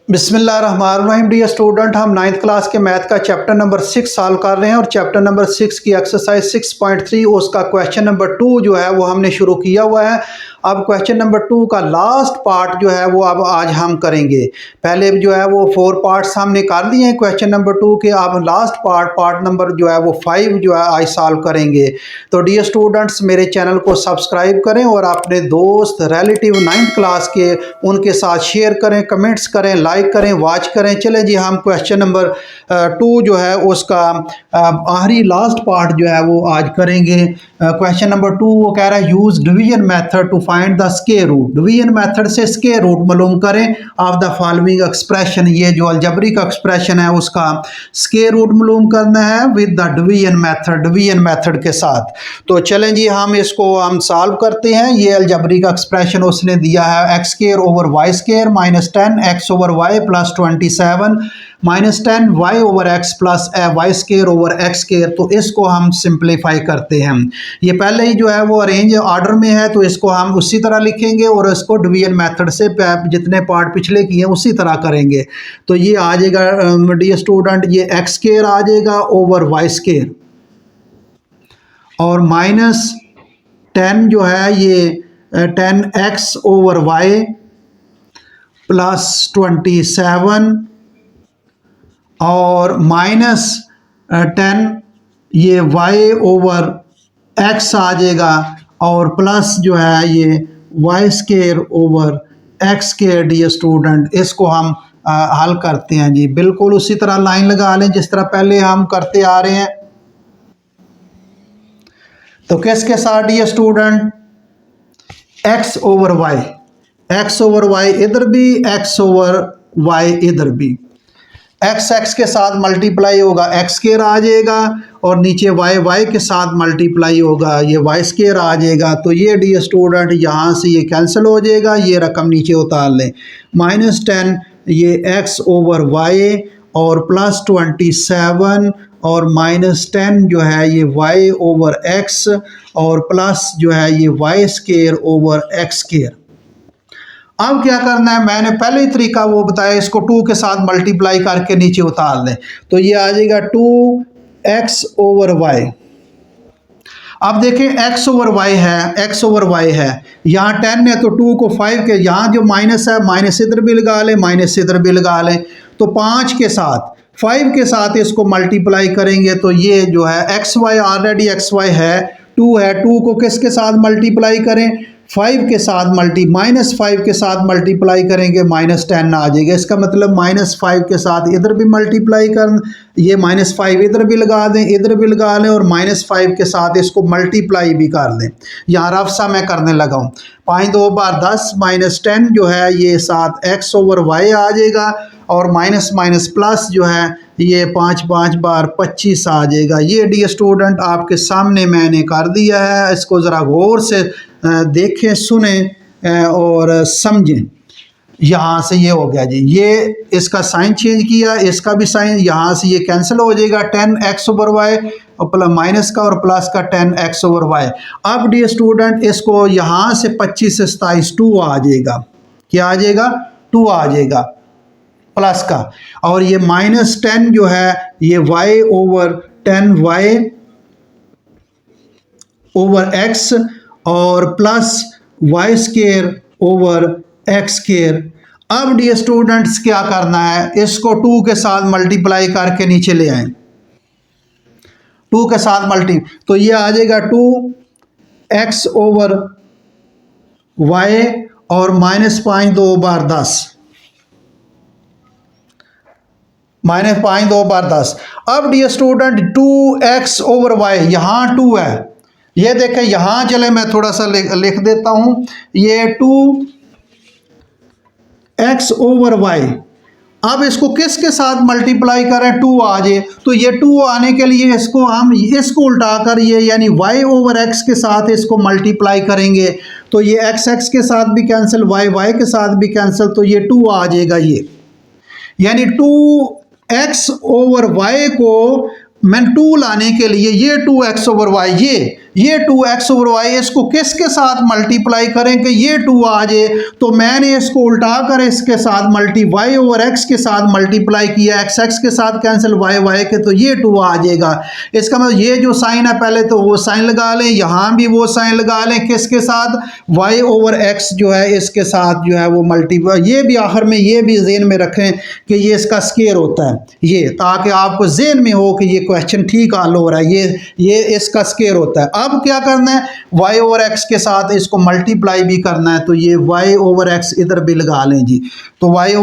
बिस्मिल्लाहिर्रहमानिर्रहीम। Dear student, हम 9th class के मैथ का चैप्टर नंबर 6 सॉल्व कर रहे हैं और चैप्टर नंबर 6 की एक्सरसाइज 6.3 उसका क्वेश्चन नंबर 2 जो है वो हमने शुरू किया हुआ है। अब क्वेश्चन नंबर 2 का लास्ट पार्ट जो है वो अब आज हम करेंगे। पहले जो है वो 4 पार्ट्स हमने कर दिए हैं क्वेश्चन नंबर 2 के। अब लास्ट पार्ट नंबर जो है वो 5 जो है आज सॉल्व करेंगे। तो डियर स्टूडेंट्स, मेरे चैनल को सब्सक्राइब करें और अपने दोस्त रिलेटिव 9th क्लास के उनके साथ शेयर करें, कमेंट्स करें, लाइक करें, वॉच करें। चलें जी, हम क्वेश्चन नंबर 2 जो है उसका आखिरी लास्ट पार्ट जो है वो आज करेंगे। क्वेश्चन नंबर 2 वो कह रहा है use division method to find the square root. Division method से स्क्वायर रूट मालूम करें ऑफ द फॉलोइंग एक्सप्रेशन। ये जो अलजेब्रिक एक्सप्रेशन है उसका स्क्वायर रूट मालूम करना है विद द डिवीजन मेथड के साथ। तो चलें जी, हम इसको सॉल्व करते हैं। ये अलजेब्रिक एक्सप्रेशन उसने दिया है x square over y square minus 10 x over y plus 27 minus 10 y over x plus y square over x square. तो इसको हम सिंप्लीफाई करते हैं। ये पहले ही जो है वो अरेंज ऑर्डर में है तो इसको हम उसी तरह लिखेंगे और इसको डिवीजन मेथड से जितने पार्ट पिछले किए उसी तरह करेंगे। तो ये आ जाएगा डियर स्टूडेंट, ये एक्स स्क्वायर आ जाएगा ओवर वाई स्क्वायर और माइनस 10 जो है ये 10x ओवर वाई प्लस 27 और माइनस 10 ये y ओवर x आ जाएगा और प्लस जो है ये y square over x square. Dear student, इसको हम हल करते हैं जी। बिल्कुल उसी तरह लाइन लगा लें जिस तरह पहले हम करते आ रहे हैं। तो किसके साथ dear student? x over y इधर भी, x ओवर वाई इधर भी। x के साथ मल्टीप्लाई होगा एक्स स्क्वायर आ जाएगा और नीचे y के साथ मल्टीप्लाई होगा ये वाई स्क्वायर आ जाएगा। तो ये डियर स्टूडेंट यहाँ से ये कैंसिल हो जाएगा, ये रकम नीचे उतार लें। माइनस 10 ये x ओवर वाई और प्लस 27 और माइनस 10 जो है ये y ओवर x और प्लस जो है ये y square over x square. अब क्या करना है, मैंने पहले ही तरीका वो बताया, इसको 2 के साथ मल्टीप्लाई करके नीचे उतार लें। तो ये आ जाएगा 2x ओवर वाई। अब देखें x ओवर वाई है, यहाँ 10 है तो 2 को 5 के, यहाँ जो माइनस है माइनस इधर भी लगा लें, माइनस इधर भी लगा लें। तो 5 के साथ 5 के साथ इसको मल्टीप्लाई करेंगे तो ये जो है x y already x y है 2 है, 2 को किसके साथ मल्टीप्लाई करें? 5 के साथ माइनस 5 के साथ मल्टीप्लाई करेंगे, माइनस 10 आ जाएगा। इसका मतलब माइनस 5 के साथ इधर भी मल्टीप्लाई कर, ये माइनस 5 इधर भी लगा दें, इधर भी लगा लें और माइनस 5 के साथ इसको मल्टीप्लाई भी कर दें। यहाँ रफ सा मैं करने लगा हूँ। 5 2 बार 10 माइनस 10 जो है ये साथ एक्स ओवर वाई आ जाएगा और माइनस माइनस प्लस जो है ये 5 5 बार 25 आ जाएगा। ये डियर स्टूडेंट आपके सामने मैंने कर दिया है। इसको ज़रा गौर से देखें, सुने और समझें। यहाँ से ये हो गया जी, ये इसका साइन चेंज किया, इसका भी साइन, यहाँ से ये कैंसिल हो जाएगा 10x ओवर वाई और प्लस माइनस का और प्लस का 10x ओवर वाई। अब डियर स्टूडेंट इसको यहाँ से 25 से 27 2 आ जाएगा। क्या आ जाएगा? 2 आ जाएगा प्लस का, और ये माइनस 10 जो है ये y over 10y over x और plus y square over x square. अब डियर स्टूडेंट्स क्या करना है, इसको 2 के साथ मल्टीप्लाई करके नीचे ले आए। 2 के साथ तो ये आ जाएगा 2x ओवर y और माइनस 5 2 बार 10, माइनस 5 2 बार 10। अब dear student 2x over y, यहाँ 2 है, ये देखें यहाँ, चले मैं थोड़ा सा लिख देता हूँ। ये 2x ओवर y। अब इसको किसके साथ मल्टीप्लाई करें? 2 आ जाए, तो ये 2 आने के लिए इसको हम इसको उल्टाकर ये यानी y ओवर x के साथ इसको मल्टीप्लाई करेंगे तो ये x के साथ भी कैंसिल, y के साथ भी कैंसिल, तो ये 2 आ जाएगा। ये यानी 2x ओवर y को मैं 2 लाने के लिए ये 2x ओवर वाई, ये 2x ओवर वाई, इसको किसके साथ मल्टीप्लाई करें कि ये 2 आ जाए, तो मैंने इसको उल्टा कर इसके साथ वाई ओवर एक्स के साथ मल्टीप्लाई किया, एक्स एक्स के साथ कैंसिल, वाई वाई के, तो ये 2 आ जाएगा। इसका मतलब ये जो साइन है पहले तो वो साइन लगा लें, यहाँ भी वो साइन लगा लें, किसके साथ, वाई ओवर एक्स जो है इसके साथ जो है वो मल्टीप्लाई, ये भी आखिर में ये भी ज़हन में रखें कि ये इसका स्केयर होता है, ये ताकि आपको ज़हन में हो कि ये क्वेश्चन ठीक हल हो रहा है, ये इसका स्केयर होता है। अब क्या करना है, y ओवर x के साथ इसको मल्टीप्लाई भी करना है, तो ये y ओवर x इधर भी लगा लें जी। तो y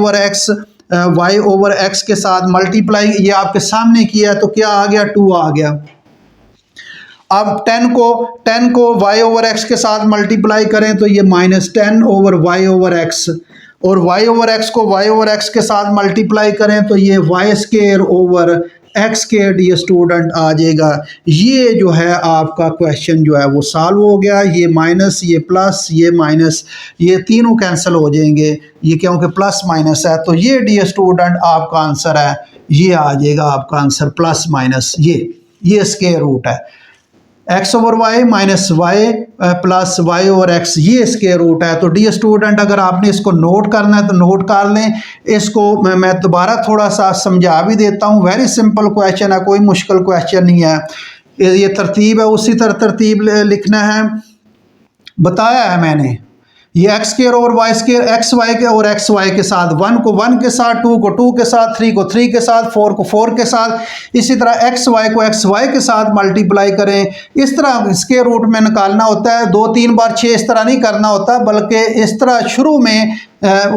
ओवर x के साथ मल्टीप्लाई ये आपके सामने किया तो क्या आ गया, 2 आ गया। अब 10 को y ओवर x के साथ मल्टीप्लाई करें तो ये -10 ओवर y ओवर x, और y ओवर x को y ओवर x के साथ मल्टीप्लाई करें तो ये y स्क्वायर ओवर एक्स के डी स्टूडेंट आ जाएगा। ये जो है आपका क्वेश्चन जो है वो सॉल्व हो गया। ये माइनस, ये प्लस, ये माइनस, ये तीनों कैंसिल हो जाएंगे, ये क्योंकि प्लस माइनस है, तो ये डी स्टूडेंट आपका आंसर है, ये आ जाएगा आपका आंसर प्लस माइनस, ये स्क्वायर रूट है, x over y minus y plus y over x, ये स्क्वायर रूट है। तो डी स्टूडेंट अगर आपने इसको नोट करना है तो नोट कर लें। इसको मैं दोबारा थोड़ा सा समझा भी देता हूँ, वेरी सिंपल क्वेश्चन है, कोई मुश्किल क्वेश्चन नहीं है। ये तरतीब है, उसी तरह तरतीब लिखना है, बताया है मैंने। ये x square over y square, x y के और एक्स वाई के साथ, 1 को 1 के साथ, 2 को 2 के साथ, 3 को 3 के साथ, 4 को 4 के साथ, इसी तरह एक्स वाई को एक्स वाई के साथ मल्टीप्लाई करें। इस तरह स्क्वायर रूट में निकालना होता है, 2-3 बार 6 इस तरह नहीं करना होता, बल्कि इस तरह शुरू में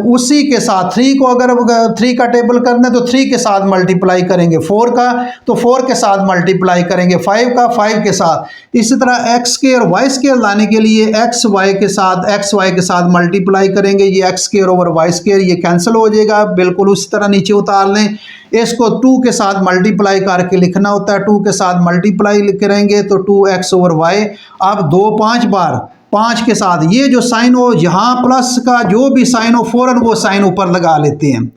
उसी के साथ 3 को अगर 3 का टेबल करना है तो 3 के साथ मल्टीप्लाई करेंगे, 4 का तो 4 के साथ मल्टीप्लाई करेंगे, 5 का 5 के साथ। इसी तरह एक्स स्क्वायर वाई स्क्वायर लाने के लिए एक्स वाई के साथ मल्टीप्लाई करेंगे, ये x square over y square ये कैंसिल हो जाएगा, बिल्कुल उसी तरह नीचे उतार लें। इसको 2 के साथ मल्टीप्लाई करके लिखना होता है, 2 के साथ मल्टीप्लाई करेंगे तो 2x ओवर वाई। अब 2 5 बार 5 के साथ ये जो साइन हो, यहाँ प्लस का जो भी साइन हो फौरन वो साइन ऊपर लगा लेते हैं।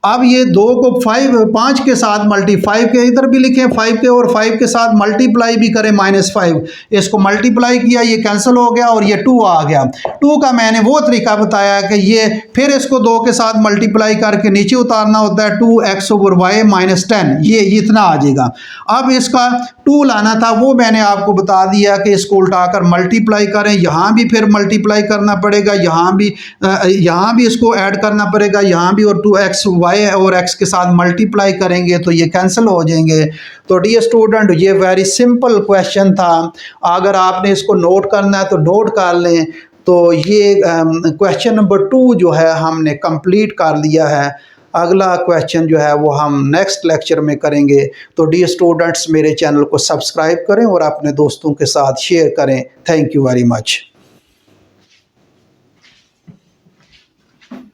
अब ये 2 को 5 के साथ 5 के इधर भी लिखें, 5 के और 5 के साथ मल्टीप्लाई भी करें -5, इसको मल्टीप्लाई किया, ये कैंसिल हो गया और ये 2 आ गया। 2 का मैंने वो तरीका बताया कि ये फिर इसको 2 के साथ मल्टीप्लाई करके नीचे उतारना होता है, 2x ओवर वाई -10, ये इतना आ जाएगा। अब इसका 2 लाना था, वो मैंने आपको बता दिया कि इसको उल्टाकर मल्टीप्लाई करें, यहाँ भी फिर मल्टीप्लाई करना पड़ेगा, यहाँ भी इसको ऐड करना पड़ेगा, यहाँ भी, और 2x वाई और x के साथ मल्टीप्लाई करेंगे तो ये कैंसिल हो जाएंगे। तो डियर स्टूडेंट ये वेरी सिंपल क्वेश्चन था, अगर आपने इसको नोट करना है तो नोट कर लें। तो ये क्वेश्चन नंबर 2 जो है हमने कंप्लीट कर लिया है। अगला क्वेश्चन जो है वो हम नेक्स्ट लेक्चर में करेंगे। तो डियर स्टूडेंट्स मेरे चैनल को सब्सक्राइब करें और अपने दोस्तों के साथ शेयर करें। Thank you very much.